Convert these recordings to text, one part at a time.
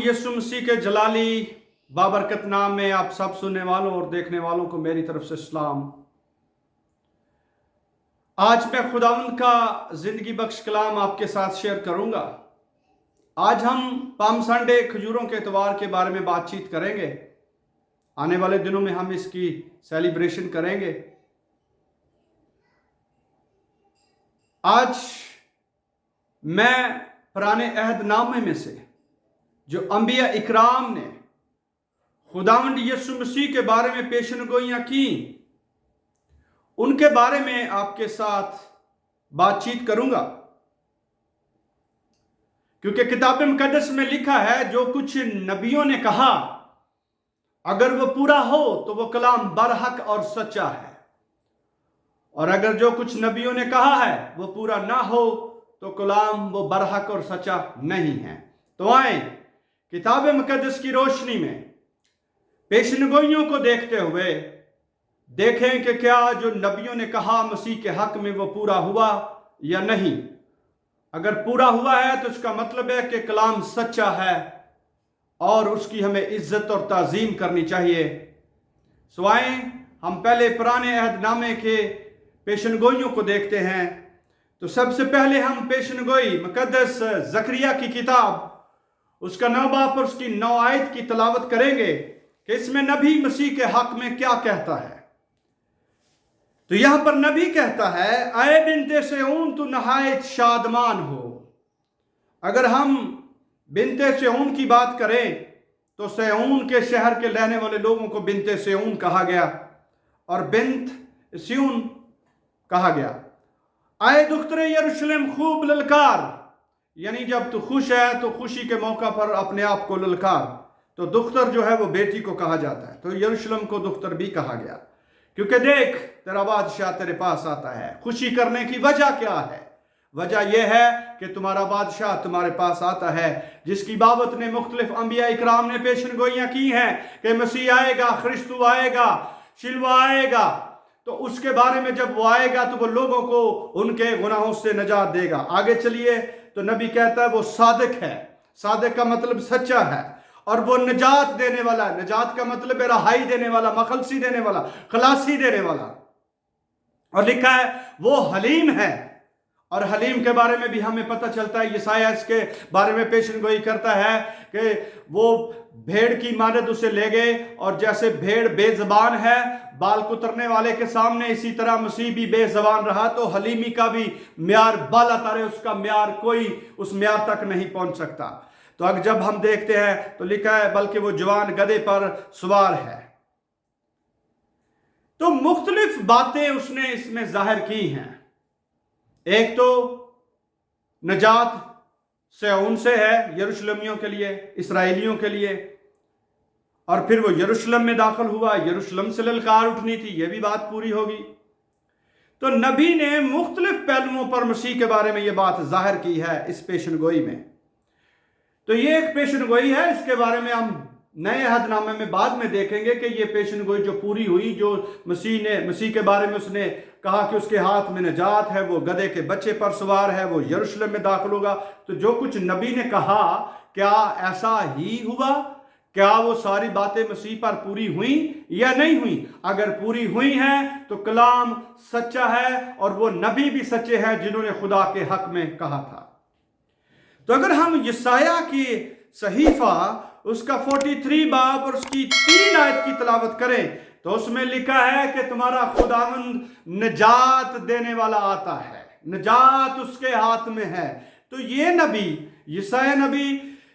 यीशु मसीह के जलाली बाबरकत नाम में आप सब सुनने वालों और देखने वालों को मेरी तरफ से सलाम। आज मैं खुदावंद का जिंदगी बख्श कलाम आपके साथ शेयर करूंगा। आज हम पाम संडे खजूरों के इतवार के बारे में बातचीत करेंगे। आने वाले दिनों में हम इसकी सेलिब्रेशन करेंगे। आज मैं पुराने अहद नामे में से जो अंबिया इकराम ने खुदावंद यीशु मसीह के बारे में पेशनगोइयां की, उनके बारे में आपके साथ बातचीत करूंगा। क्योंकि किताब मुकद्दस में लिखा है, जो कुछ नबियों ने कहा अगर वो पूरा हो तो वो कलाम बरहक और सच्चा है, और अगर जो कुछ नबियों ने कहा है वो पूरा ना हो तो कलाम वो बरहक और सच्चा नहीं है। तो आए किताब मुकद्दस की रोशनी में पेशनगोइयों को देखते हुए देखें कि क्या जो नबियों ने कहा मसीह के हक में वो पूरा हुआ या नहीं। अगर पूरा हुआ है तो इसका मतलब है कि कलाम सच्चा है और उसकी हमें इज्जत और ताजीम करनी चाहिए। सो आए हम पहले पुराने अहदनामे के पेशनगोइयों को देखते हैं। तो सबसे पहले हम पेशनगोई मुकद्दस जकरिया की किताब, उसका 9 बाब और उसकी 9 आयत की तलावत करेंगे कि इसमें नबी मसीह के हक में क्या कहता है। तो यहां पर नबी कहता है, आए बिनते सेऊन तू नहायत शादमान हो। अगर हम बिनते सेऊन की बात करें तो सेऊन के शहर के रहने वाले लोगों को बिनते सेऊन कहा गया और बिन्त सियून कहा गया। आए दुख्तरे यरूशलेम खूब ललकार, यानी जब तू खुश है तो खुशी के मौका पर अपने आप को ललकार। तो दुख्तर जो है वो बेटी को कहा जाता है, तो यरूशलेम को दुख्तर भी कहा गया। क्योंकि देख तेरा बादशाह तेरे पास आता है। खुशी करने की वजह क्या है? वजह यह है कि तुम्हारा बादशाह तुम्हारे पास आता है, जिसकी बाबत ने मुख्तलिफ अंबिया इकराम ने पेशनगोइयां की हैं कि मसीह आएगा, ख्रिस्तु आएगा, शिलवा आएगा। तो उसके बारे में जब वो आएगा तो वो लोगों को उनके गुनाहों से नजात देगा। आगे चलिए तो नबी कहता है वो सादिक है। सादिक का मतलब सच्चा है, और वो नजात देने वाला है। नजात का मतलब है रहाई देने वाला, मखलसी देने वाला, खलासी देने वाला। और लिखा है वो हलीम है, और हलीम के बारे में भी हमें पता चलता है, यशायाह इसके बारे में पेशनगोई करता है कि वो भेड़ की मानद उसे ले गए, और जैसे भेड़ बेजबान है बाल कुतरने वाले के सामने, इसी तरह मसीह भी बेजबान रहा। तो हलीमी का भी म्यार बाला तारे, उसका म्यार कोई उस म्यार तक नहीं पहुंच सकता। तो अगर जब हम देखते हैं तो लिखा है बल्कि वो जवान गधे पर सवार है। तो मुख्तलिफ बातें उसने इसमें जाहिर की हैं। एक तो नजात सेऊन से है, यरूशलेमियों के लिए, इसराइलियों के लिए, और फिर वो यरूशलेम में दाखिल हुआ, यरूशलेम से ललकार उठनी थी, यह भी बात पूरी होगी। तो नबी ने मुख्तलिफ पहलुओं पर मसीह के बारे में यह बात जाहिर की है इस पेशनगोई में। तो ये एक पेशनगोई है, इसके बारे में हम नए अहदनामे में बाद में देखेंगे कि ये पेशनगोई जो पूरी हुई, जो मसीह के बारे में उसने कहा कि उसके हाथ में नजात है, वो गधे के बच्चे पर सवार है, वो यरूशलेम में दाखिल होगा। तो जो कुछ नबी ने कहा क्या ऐसा ही हुआ? क्या वो सारी बातें मसीह पर पूरी हुई या नहीं हुई? अगर पूरी हुई हैं तो कलाम सच्चा है, और वो नबी भी सच्चे हैं जिन्होंने खुदा के हक में कहा था। तो अगर हम यशायाह की सहीफा उसका 43 बाब और उसकी 3 आयत की तलावत करें तो उसमें लिखा है कि तुम्हारा खुदावंद नजात देने वाला आता है, नजात उसके हाथ में है। तो ये नबी, यशायाह नबी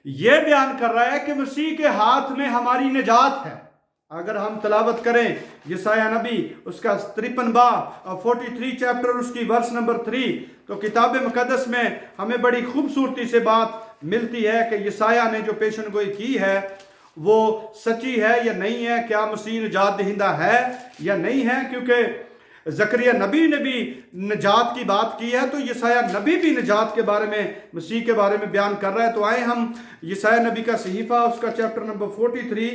ये बयान कर रहा है कि मसीह के हाथ में हमारी नजात है। अगर हम तलावत करें यशायाह नबी उसका 53 बाब और 43 चैप्टर उसकी वर्स नंबर 3, तो किताब मुकद्दस में हमें बड़ी खूबसूरती से बात मिलती है कि यशायाह ने जो पेशनगोई की है वो सच्ची है या नहीं है, क्या मसीह निजात दहिंदा है या नहीं है। क्योंकि जकरिया नबी ने भी निजात की बात की है, तो यशायाह नबी भी निजात के बारे में, मसीह के बारे में बयान कर रहा है। तो आए हम यशायाह नबी का सहीफा उसका चैप्टर नंबर 43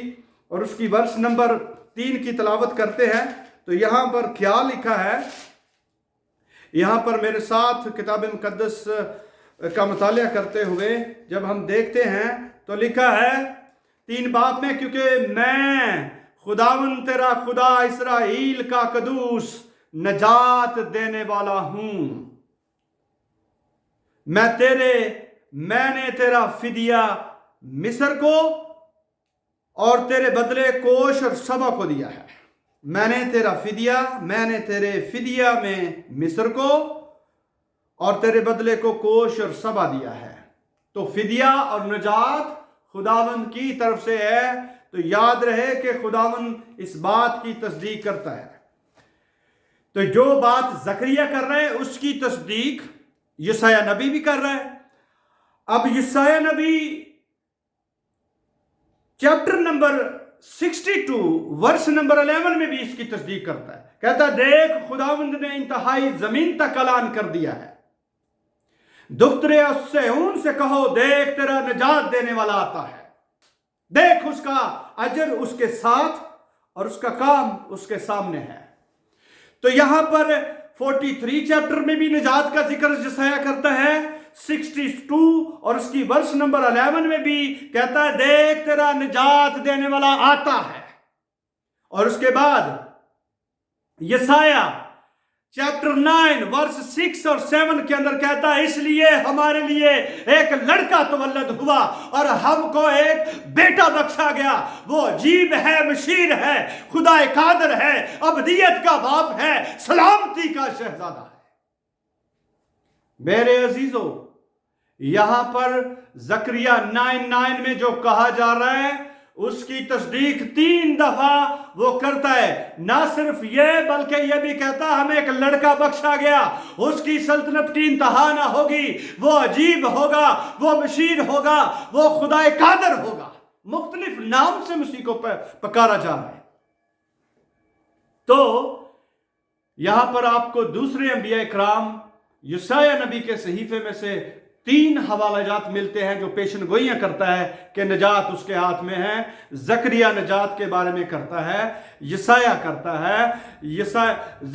और उसकी वर्ष नंबर 3 की तलावत करते हैं। तो यहां पर क्या लिखा है, यहां पर मेरे साथ किताब मुकद्दस का मुतालिया करते हुए जब हम देखते हैं تو لکھا ہے 3 باب میں، کیونکہ میں خداوند تیرا خدا اسرائیل کا قدوس نجات دینے والا ہوں، میں نے تیرا فدیہ مصر کو اور تیرے بدلے کوش اور سبا کو دیا ہے۔ میں نے تیرے فدیہ میں مصر کو اور تیرے بدلے کو کوش اور سبا دیا ہے۔ تو فدیہ اور نجات خداوند کی طرف سے ہے، تو یاد رہے کہ خداوند اس بات کی تصدیق کرتا ہے۔ تو جو بات زکریا کر رہے ہیں اس کی تصدیق یسایہ نبی بھی کر رہا ہے۔ اب یسایہ نبی چیپٹر نمبر 62 ورس نمبر 11 میں بھی اس کی تصدیق کرتا ہے، کہتا ہے دیکھ خداوند نے انتہائی زمین تک اعلان کر دیا ہے، دختر صہیون سے کہو دیکھ تیرا نجات دینے والا آتا ہے، دیکھ اس کا اجر اس کے ساتھ اور اس کا کام اس کے سامنے ہے۔ تو یہاں پر 43 چیپٹر میں بھی نجات کا ذکر یسایہ کرتا ہے، 62 اور اس کی ورس نمبر 11 میں بھی کہتا ہے دیکھ تیرا نجات دینے والا آتا ہے۔ اور اس کے بعد یسایہ چیپٹر 9 ورس 6 اور 7 کے اندر کہتا ہے اس لیے ہمارے لیے ایک لڑکا تولد ہوا اور ہم کو ایک بیٹا بخشا گیا، وہ عجیب ہے، مشیر ہے، خدا قادر ہے، ابدیت کا باپ ہے، سلامتی کا شہزادہ ہے۔ میرے عزیزو، یہاں پر زکریا 9:9 میں جو کہا جا رہا ہے اس کی تصدیق 3 دفعہ وہ کرتا ہے۔ نہ صرف یہ بلکہ یہ بھی کہتا ہمیں ایک لڑکا بخشا گیا، اس کی سلطنت کی انتہا نہ ہوگی، وہ عجیب ہوگا، وہ مشیر ہوگا، وہ خدا قادر ہوگا۔ مختلف نام سے مسیح کو پکارا جا رہا ہے۔ تو یہاں پر آپ کو دوسرے انبیاء کرام یسایہ نبی کے صحیفے میں سے 3 حوالہ جات ملتے ہیں جو پیشن گوئیاں کرتا ہے کہ نجات اس کے ہاتھ میں ہے۔ زکریا نجات کے بارے میں کرتا ہے، یسایہ کرتا ہے،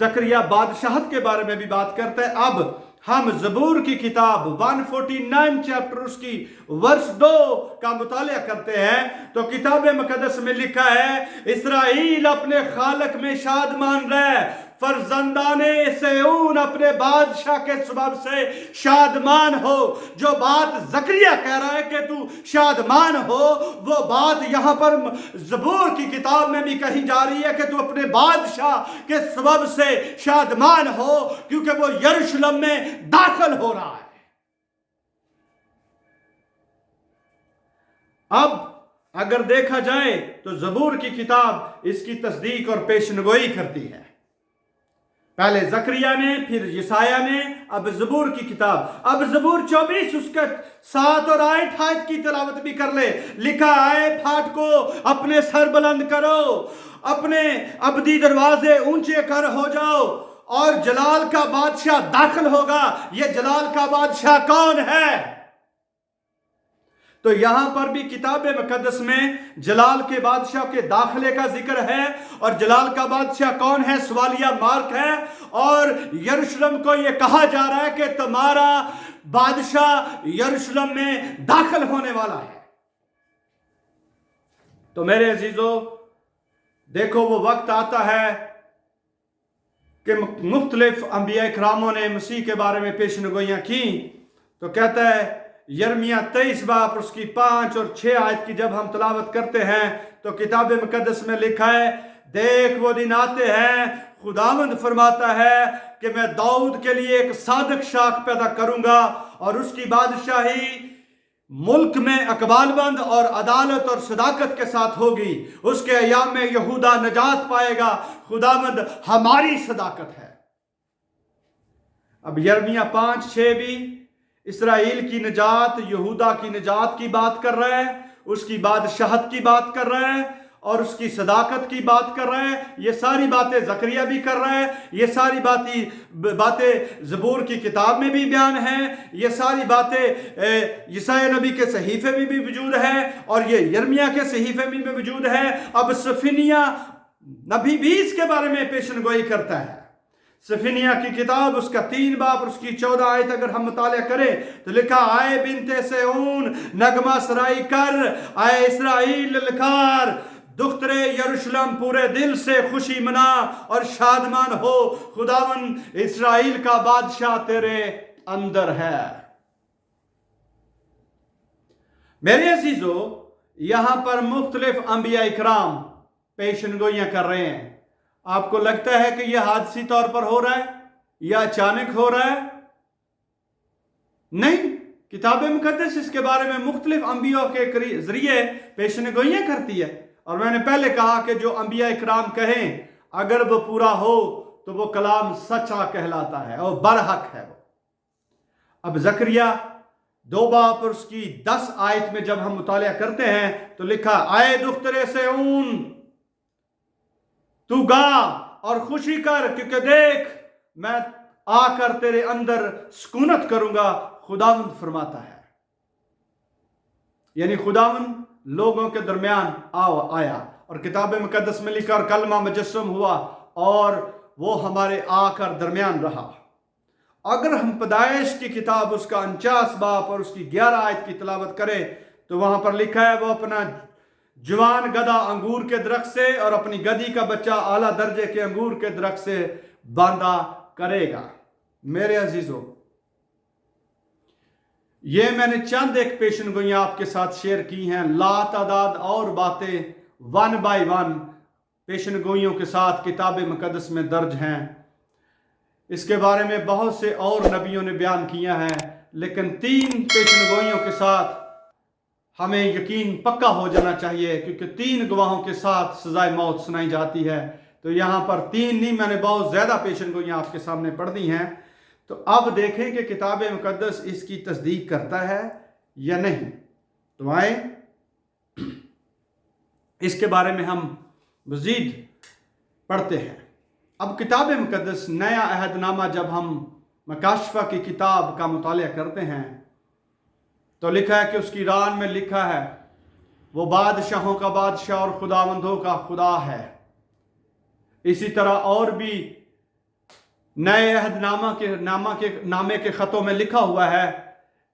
زکریا بادشاہت کے بارے میں بھی بات کرتا ہے۔ اب ہم زبور کی کتاب 149 چیپٹر اس کی ورس 2 کا مطالعہ کرتے ہیں تو کتاب مقدس میں لکھا ہے اسرائیل اپنے خالق میں شادمان رہے، فرزندان صہیون اپنے بادشاہ کے سبب سے شادمان ہو۔ جو بات زکریا کہہ رہا ہے کہ تو شادمان ہو، وہ بات یہاں پر زبور کی کتاب میں بھی کہی جا رہی ہے کہ تو اپنے بادشاہ کے سبب سے شادمان ہو، کیونکہ وہ یروشلم میں داخل ہو رہا ہے۔ اب اگر دیکھا جائے تو زبور کی کتاب اس کی تصدیق اور پیشنگوئی کرتی ہے۔ پہلے زکریا نے، پھر یسایہ نے، اب زبور کی کتاب۔ اب زبور 24 اس کا 7 اور 8 آیت کی تلاوت بھی کر لے۔ لکھا ہے پھاٹ کو اپنے سر بلند کرو، اپنے ابدی دروازے اونچے کر ہو جاؤ اور جلال کا بادشاہ داخل ہوگا۔ یہ جلال کا بادشاہ کون ہے؟ تو یہاں پر بھی کتاب مقدس میں جلال کے بادشاہ کے داخلے کا ذکر ہے، اور جلال کا بادشاہ کون ہے سوالیہ مارک ہے، اور یروشلم کو یہ کہا جا رہا ہے کہ تمہارا بادشاہ یروشلم میں داخل ہونے والا ہے۔ تو میرے عزیزو دیکھو وہ وقت آتا ہے کہ مختلف انبیاء کراموں نے مسیح کے بارے میں پیشنگوئیاں کی، تو کہتا ہے یرمیہ 23 باب اس کی 5 اور 6 آیت کی جب ہم تلاوت کرتے ہیں تو کتاب مقدس میں لکھا ہے دیکھ وہ دن آتے ہیں، خداوند فرماتا ہے کہ میں داؤد کے لیے ایک صادق شاخ پیدا کروں گا اور اس کی بادشاہی ملک میں اقبال بند اور عدالت اور صداقت کے ساتھ ہوگی، اس کے ایام میں یہودا نجات پائے گا، خداوند ہماری صداقت ہے۔ اب یرمیہ 5-6 بھی اسرائیل کی نجات، یہودا کی نجات کی بات کر رہا ہے، اس کی بادشاہت کی بات کر رہا ہے اور اس کی صداقت کی بات کر رہا ہے۔ یہ ساری باتیں زکریا بھی کر رہا ہے، یہ ساری باتیں زبور کی کتاب میں بھی بیان ہیں، یہ ساری باتیں یسایہ نبی کے صحیفے میں بھی موجود ہے اور یہ یرمیہ کے صحیفے میں بھی موجود ہے۔ اب صفنیہ نبی بھی اس کے بارے میں پیشن گوئی کرتا ہے۔ सफिनिया की किताब उसका 3 बाब और उसकी 14 आयत अगर हम मुताला करें तो लिखा, आए बिनते सेऊन नगमा सराई कर, आए इसराइल ललकार, दुख्तरे यरूशलेम पूरे दिल से खुशी मना और शादमान हो, खुदावन इसराइल का बादशाह तेरे अंदर है। मेरे अजीजों, यहां पर मुख्तलिफ अंबिया इकराम पेशनगोइयां कर रहे हैं। आपको लगता है कि यह हादसी तौर पर हो रहा है या अचानक हो रहा है? नहीं, किताब मुकद्दस इसके बारे में मुख्तलिफ अंबिया के जरिए पेशनगोइयां करती है। और मैंने पहले कहा कि जो अंबिया इकराम कहें अगर वो पूरा हो तो वो कलाम सच्चा कहलाता है और बरहक है वो। अब जकरिया 2 बाब और उसकी 10 आयत में जब हम मुताला करते हैं तो लिखा, आए दुख्तरे सेऊन तू गा और खुशी कर, क्योंकि देख मैं आकर तेरे अंदर सुकूनत करूंगा, खुदावंद फरमाता है। यानी खुदावंद लोगों के दरमियान आया और किताब मुकद्दस में लिखा और कलमा मुजस्सम हुआ और वो हमारे आकर दरमियान रहा। अगर हम पैदाइश की किताब उसका 49 बाब और उसकी 11 आयत की तिलावत करें तो वहां पर लिखा है, वो अपना जवान गधा अंगूर के दरख्त से और अपनी गधी का बच्चा आला दर्जे के अंगूर के दरख्त से बांधा करेगा। मेरे अजीजों, ये मैंने चंद एक पेशनगोइयां आपके साथ शेयर की हैं। लातादाद और बातें 1 बाय 1 पेशनगोइयों के साथ किताब मुकद्दस में दर्ज हैं। इसके बारे में बहुत से और नबियों ने बयान किया है, लेकिन 3 पेशनगोइयों के साथ हमें यकीन पक्का हो जाना चाहिए, क्योंकि 3 गवाहों के साथ सजाए मौत सुनाई जाती है। तो यहाँ पर 3 नहीं, मैंने बहुत ज़्यादा पेशनगोइयां आपके सामने पढ़ दी हैं। तो अब देखें कि किताब मुकद्दस इसकी तस्दीक करता है या नहीं। तो आए इसके बारे में हम मज़ीद पढ़ते हैं। अब किताब मुकद्दस नया अहदनामा जब हम मकाशफा की किताब का मुताला करते हैं तो लिखा है कि उसकी रान में लिखा है, वो बादशाहों का बादशाह और खुदावंदों का खुदा है। इसी तरह और भी नए नामे के ख़तों में लिखा हुआ है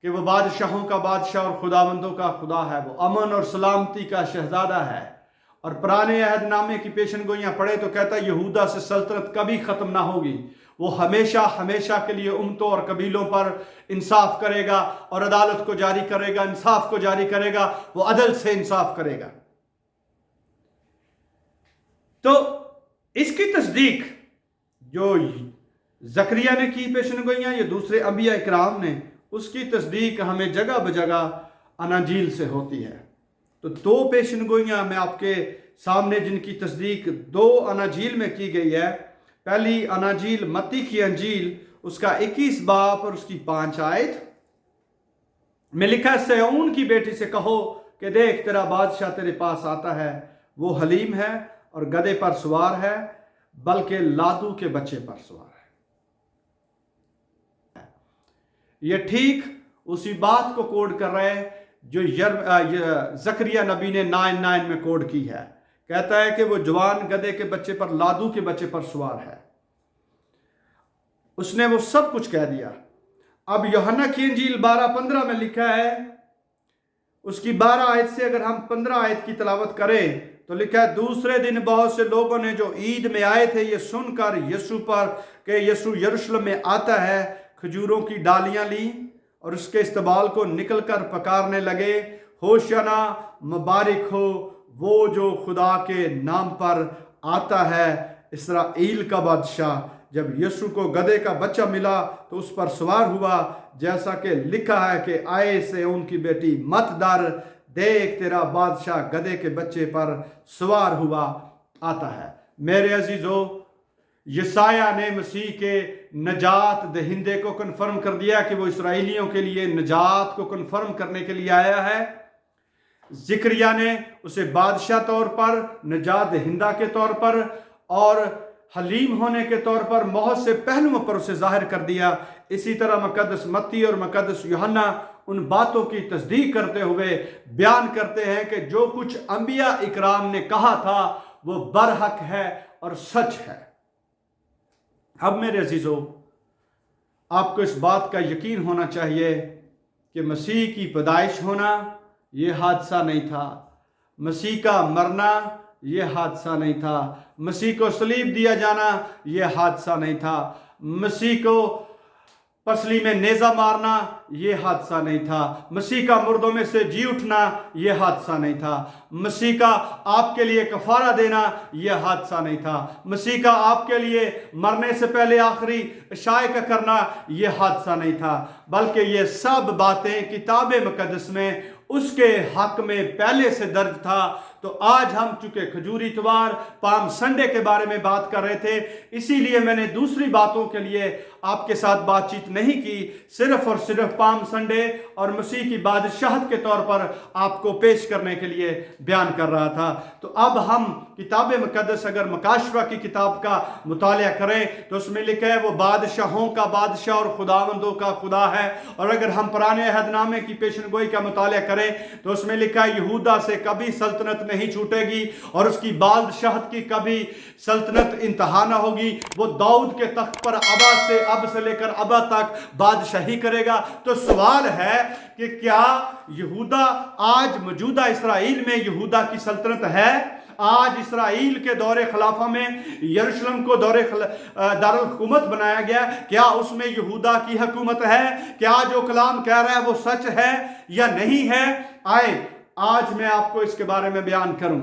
कि वो बादशाहों का बादशाह और खुदावंदों का खुदा है, वो अमन और सलामती का शहजादा है। और पुराने अहदनामे की पेशनगोइयां पढ़े तो कहता है यहूदा से सल्तनत कभी ख़त्म ना होगी, वो हमेशा हमेशा के लिए उम्मतों और कबीलों पर इंसाफ करेगा और अदालत को जारी करेगा, इंसाफ को जारी करेगा, वो अदल से इंसाफ करेगा। तो इसकी तस्दीक जो जकरिया ने की पेशनगोइयां, ये दूसरे अंबिया इकराम ने, उसकी तस्दीक हमें जगह बजगह अनाजील से होती है। तो 2 पेशनगोइयां मैं आपके सामने जिनकी तस्दीक 2 अनाजील में की गई है। पहली अनाजील मत्ती की अंजील उसका 21 बाब और उसकी 5 आयत में लिखा है, सेऊन की बेटी से कहो कि देख तेरा बादशाह तेरे पास आता है, वो हलीम है और गधे पर सवार है, बल्कि लादू के बच्चे पर सवार है। ये ठीक उसी बात को कोड कर रहे हैं जो जकरिया नबी ने 9:9 में कोड की है। कहता है कि वो जवान गधे के बच्चे पर, लादू के बच्चे पर सवार है। उसने वो सब कुछ कह दिया। अब यूहन्ना की इंजील 12:15 में लिखा है, उसकी 12 आयत से अगर हम 15 आयत की तिलावत करें तो लिखा है, दूसरे दिन बहुत से लोगों ने जो ईद में आए थे ये सुनकर यीशु पर कि यीशु यरूशलेम में आता है, खजूरों की डालियां ली और उसके इस्तबाल को निकलकर पकारने लगे, होशाना मुबारक हो वो जो खुदा के नाम पर आता है, इस्राएल का बादशाह। जब यीशु को गधे का बच्चा मिला तो उस पर सवार हुआ, जैसा कि लिखा है कि आए से उनकी बेटी मत डर, देख तेरा बादशाह गधे के बच्चे पर सवार हुआ आता है। मेरे अजीजों, यसाया ने मसीह के नजात दहिंदे को कन्फर्म कर दिया कि वो इसराइलियों के लिए नजात को कन्फर्म करने के लिए आया है। जिक्रिया ने उसे बादशाह तौर पर, नजात दहिंदा के तौर पर और हलीम होने के तौर पर बहुत से पहलुओं पर उसे जाहिर कर दिया। इसी तरह मुकद्दस मत्ती और मुकद्दस यूहन्ना उन बातों की तस्दीक करते हुए बयान करते हैं कि जो कुछ अंबिया इकराम ने कहा था वो बरहक है और सच है। اب میرے عزیزوں، آپ کو اس بات کا یقین ہونا چاہیے کہ مسیح کی پیدائش ہونا یہ حادثہ نہیں تھا، مسیح کا مرنا یہ حادثہ نہیں تھا، مسیح کو صلیب دیا جانا یہ حادثہ نہیں تھا، مسیح کو پسلی میں نیزہ مارنا یہ حادثہ نہیں تھا، مسیح کا مردوں میں سے جی اٹھنا یہ حادثہ نہیں تھا، مسیح کا آپ کے لیے کفارہ دینا یہ حادثہ نہیں تھا، مسیح کا آپ کے لیے مرنے سے پہلے آخری عشاء کرنا یہ حادثہ نہیں تھا، بلکہ یہ سب باتیں کتاب مقدس میں اس کے حق میں پہلے سے درج تھا۔ تو آج ہم چونکہ کھجور اتوار پام سنڈے کے بارے میں بات کر رہے تھے، اسی لیے میں نے دوسری باتوں کے لیے آپ کے ساتھ بات چیت نہیں کی، صرف اور صرف پام سنڈے اور مسیح کی بادشاہت کے طور پر آپ کو پیش کرنے کے لیے بیان کر رہا تھا۔ تو اب ہم کتاب مقدس اگر مکاشفہ کی کتاب کا مطالعہ کریں تو اس میں لکھا ہے وہ بادشاہوں کا بادشاہ اور خداوندوں کا خدا ہے، اور اگر ہم پرانے عہد نامے کی پیشن گوئی کا مطالعہ کریں تو اس میں لکھا ہے یہودا سے کبھی سلطنت نہیں چھوٹے گی اور اس کی بادشاہت کی کبھی سلطنت انتہا نہ ہوگی، وہ داؤد کے تخت پر اب سے لے کر ابا تک بادشاہی کرے گا۔ تو سوال ہے کہ کیا یہودا آج موجودہ اسرائیل میں یہودا کی سلطنت ہے؟ آج اسرائیل کے دور خلافہ میں یروشلم کو دارالحکومت بنایا گیا، کیا اس میں یہودا کی حکومت ہے؟ کیا جو کلام کہہ رہا ہے وہ سچ ہے یا نہیں ہے؟ آئے آج میں آپ کو اس کے بارے میں بیان کروں۔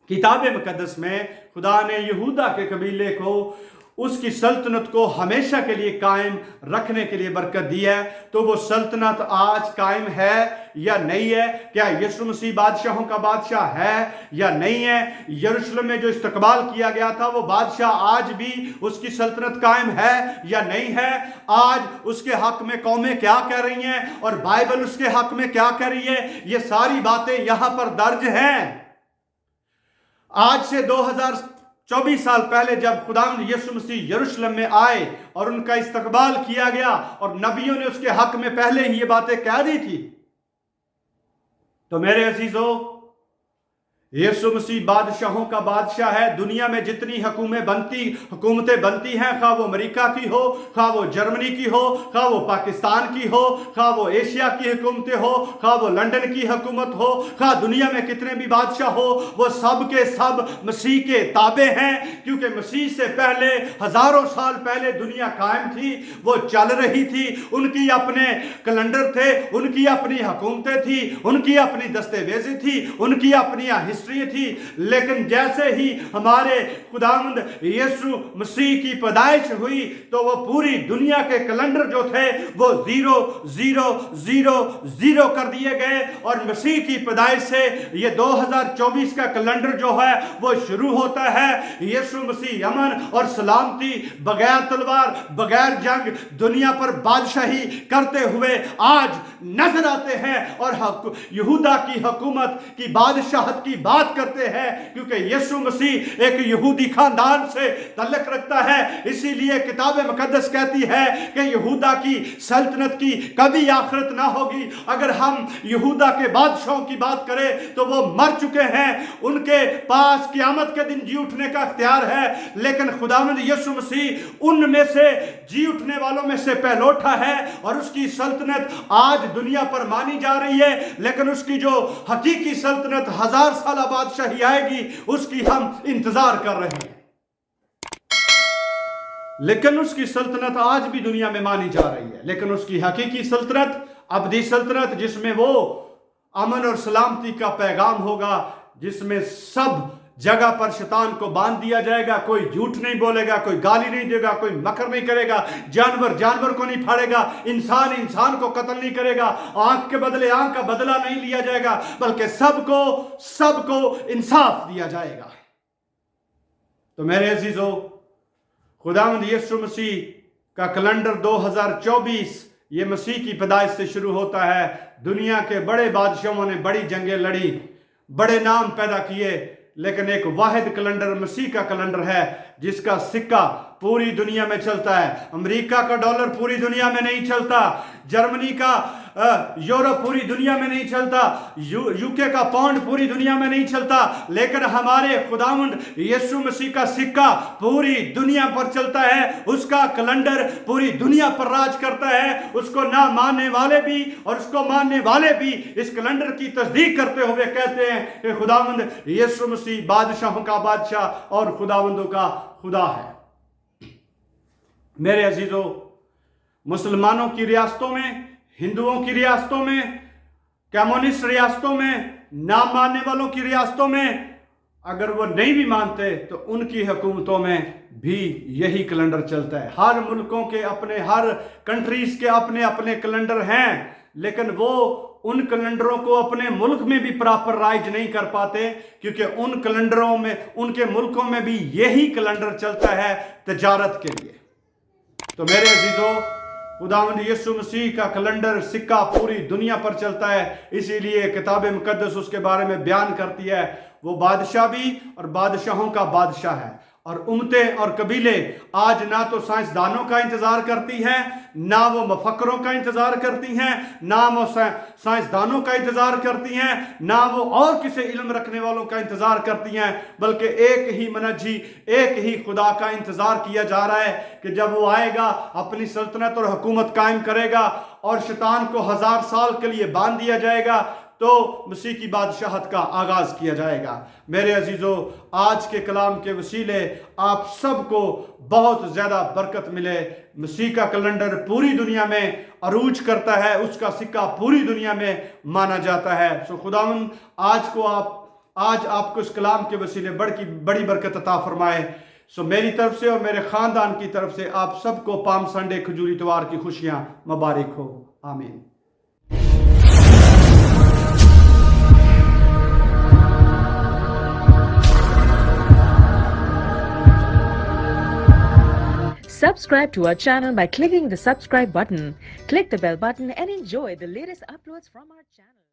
کتاب مقدس میں خدا نے یہودا کے قبیلے کو اس کی سلطنت کو ہمیشہ کے لیے قائم رکھنے کے لیے برکت دی ہے۔ تو وہ سلطنت آج قائم ہے یا نہیں ہے؟ کیا یسوع مسیح بادشاہوں کا بادشاہ ہے یا نہیں ہے؟ یروشلم میں جو استقبال کیا گیا تھا وہ بادشاہ آج بھی اس کی سلطنت قائم ہے یا نہیں ہے؟ آج اس کے حق میں قومیں کیا کہہ رہی ہیں اور بائبل اس کے حق میں کیا کہہ رہی ہے؟ یہ ساری باتیں یہاں پر درج ہیں۔ آج سے 2024 سال پہلے جب خداوند یسوع مسیح یروشلم میں آئے اور ان کا استقبال کیا گیا اور نبیوں نے اس کے حق میں پہلے ہی یہ باتیں کہہ دی تھی، تو میرے عزیزو، یسوع مسیح بادشاہوں کا بادشاہ ہے۔ دنیا میں جتنی حکومتیں بنتی ہیں، خواہ وہ امریکہ کی ہو، خواہ وہ جرمنی کی ہو، خواہ وہ پاکستان کی ہو، خواہ وہ ایشیا کی حکومتیں ہو، خواہ وہ لنڈن کی حکومت ہو، خواہ دنیا میں کتنے بھی بادشاہ ہو، وہ سب کے سب مسیح کے تابع ہیں، کیونکہ مسیح سے پہلے ہزاروں سال پہلے دنیا قائم تھی، وہ چل رہی تھی، ان کی اپنے کیلنڈر تھے، ان کی اپنی حکومتیں تھی، ان کی اپنی دستاویزیں تھی، ان کی اپنی ہسٹری تھی۔ لیکن جیسے ہی ہمارے خداوند یسوع مسیح کی پیدائش ہوئی تو وہ پوری دنیا کے کیلنڈر جو تھے وہ 0 کر دیے گئے، اور مسیح کی پیدائش سے یہ 2024 کا کیلنڈر جو ہے وہ شروع ہوتا ہے۔ یسوع مسیح امن اور سلامتی، بغیر تلوار، بغیر جنگ دنیا پر بادشاہی کرتے ہوئے آج نظر آتے ہیں، اور یہودا کی حکومت کی بادشاہت کی بات کرتے ہیں، کیونکہ یسوع مسیح ایک یہودی خاندان سے تعلق رکھتا ہے۔ اسی لیے کتاب مقدس کہتی ہے کہ یہودا کی سلطنت کی کبھی آخرت نہ ہوگی۔ اگر ہم یہودا کے بادشاہوں کی بات کریں تو وہ مر چکے ہیں، ان کے پاس قیامت کے دن جی اٹھنے کا اختیار ہے، لیکن خداوند یسوع مسیح ان میں سے جی اٹھنے والوں میں سے پہلوٹا ہے، اور اس کی سلطنت آج دنیا پر مانی جا رہی ہے، لیکن اس کی جو حقیقی سلطنت 1000 سالہ بادشاہی آئے گی، اس کی ہم انتظار کر رہے ہیں۔ لیکن اس کی سلطنت آج بھی دنیا میں مانی جا رہی ہے، لیکن اس کی حقیقی سلطنت، ابدی سلطنت، جس میں وہ امن اور سلامتی کا پیغام ہوگا، جس میں سب جگہ پر شیطان کو باندھ دیا جائے گا، کوئی جھوٹ نہیں بولے گا، کوئی گالی نہیں دے گا، کوئی مکر نہیں کرے گا، جانور کو نہیں پھاڑے گا، انسان کو قتل نہیں کرے گا، آنکھ کے بدلے آنکھ کا بدلہ نہیں لیا جائے گا، بلکہ سب کو انصاف دیا جائے گا۔ تو میرے عزیزو، خداوند یسوع مسیح کا کیلنڈر 2024 یہ مسیح کی پیدائش سے شروع ہوتا ہے۔ دنیا کے بڑے بادشاہوں نے بڑی جنگیں لڑی، بڑے نام پیدا کیے، لیکن ایک واحد کیلنڈر مسیح کا کیلنڈر ہے، جس کا سکہ پوری دنیا میں چلتا ہے۔ امریکہ کا ڈالر پوری دنیا میں نہیں چلتا، جرمنی کا यूरोप पूरी दुनिया में नहीं चलता, यूके का पाउंड पूरी दुनिया में नहीं चलता, लेकिन हमारे खुदावंद यीशु मसीह का सिक्का पूरी दुनिया पर चलता है। उसका कैलेंडर पूरी दुनिया पर राज करता है। उसको ना मानने वाले भी और उसको मानने वाले भी इस कैलेंडर की तस्दीक करते हुए कहते हैं कि खुदावंद यीशु मसीह बादशाहों का बादशाह और खुदावंदों का खुदा है। मेरे अजीजों, मुसलमानों की रियासतों में, हिंदुओं की रियासतों में, कम्युनिस्ट रियासतों में, ना मानने वालों की रियासतों में अगर वो नहीं भी मानते तो उनकी हुकूमतों में भी यही कैलेंडर चलता है। हर मुल्कों के अपने, हर कंट्रीज के अपने अपने कैलेंडर हैं, लेकिन वो उन कैलेंडरों को अपने मुल्क में भी प्रॉपर राइज नहीं कर पाते, क्योंकि उन कैलेंडरों में, उनके मुल्कों में भी यही कैलेंडर चलता है तजारत के लिए। तो मेरे अजीजों, खुदावंद यीशु मसीह का कैलेंडर, सिक्का पूरी दुनिया पर चलता है। इसीलिए किताब मुकद्दस उसके बारे में बयान करती है, वो बादशाह भी और बादशाहों का बादशाह है। और उम्मतें और कबीले आज ना तो साइंसदानों का इंतजार करती हैं, ना वो मुफक्करों का इंतजार करती हैं, ना वो साइंसदानों का इंतजार करती हैं, ना वो और किसी इल्म रखने वालों का इंतजार करती हैं, बल्कि एक ही मनजी, एक ही खुदा का इंतजार किया जा रहा है कि जब वो आएगा, अपनी सल्तनत और हुकूमत कायम करेगा और शैतान को 1000 साल के लिए बांध दिया जाएगा, तो मसीह की बादशाहत का आगाज किया जाएगा। मेरे अजीजों, आज के कलाम के वसीले आप सबको बहुत ज़्यादा बरकत मिले। मसीह का कैलेंडर पूरी दुनिया में अरूज करता है, उसका सिक्का पूरी दुनिया में माना जाता है। सो खुदावंद आज आपको इस कलाम के वसीले बड़ी बरकत अता फरमाए। सो मेरी तरफ से और मेरे ख़ानदान की तरफ से आप सबको पाम संडे खजूरी इतवार की खुशियाँ मुबारक हो। आमीन। Subscribe to our channel by clicking the subscribe button. Click the bell button and enjoy the latest uploads from our channel.